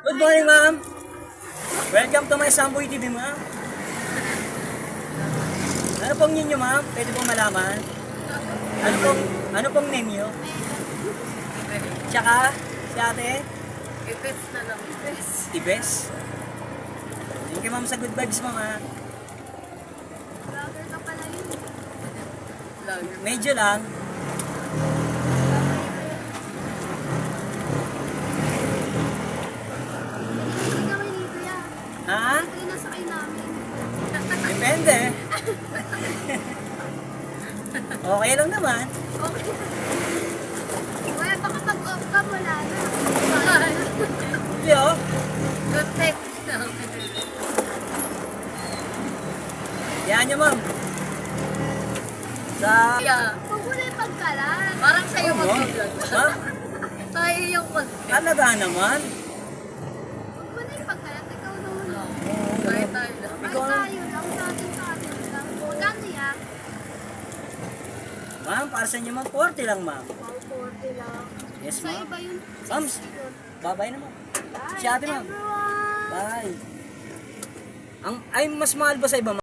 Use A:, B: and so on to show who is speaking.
A: Good morning, ma'am. Welcome to my Samboy TV, ma'am. Ano pong ninyo, ma'am? Pwede pong malaman? Ano pong name nyo? Tsaka, si ate?
B: Ipes na lang. Ipes.
A: Ibes? Thank you, ma'am, sa good vibes, ma'am, ha?
B: Vlogger ka pala yun. Vlogger.
A: Medyo lang.
B: Hindi kami dito yan.
A: Ha?
B: Ito yung nasakay namin.
A: Depende. Okay lang naman.
B: Okay. Well, baka pag-off ka wala na.
A: Hindi, oh.
B: Good time na.
A: Yan nyo, ma'am. Sa...
B: Yeah.
C: Huwag mo na yung pagkalat.
B: Parang sa'yo
A: Ano?
B: mag-vlog.
A: Ha?
B: Tayo yung mag
A: Talaga naman.
C: Huwag mo na yung pagkalat. Ikaw na muna.
B: Tayo tayo lang.
C: Ay,
A: Ikaw-
C: tayo lang. Sa atin lang. Magkano yan?
A: Ma'am, para sa inyo, ma'am, 40 lang, ma'am.
C: Wow, 40 lang.
A: Yes,
C: Sa
A: ma'am.
C: iba yun.
A: Ma'am,
C: 60 yun.
A: bye-bye na, ma'am.
C: Bye,
A: Si ate, ma'am.
C: everyone.
A: Bye. Ay, mas mahal ba sa iba, ma'am?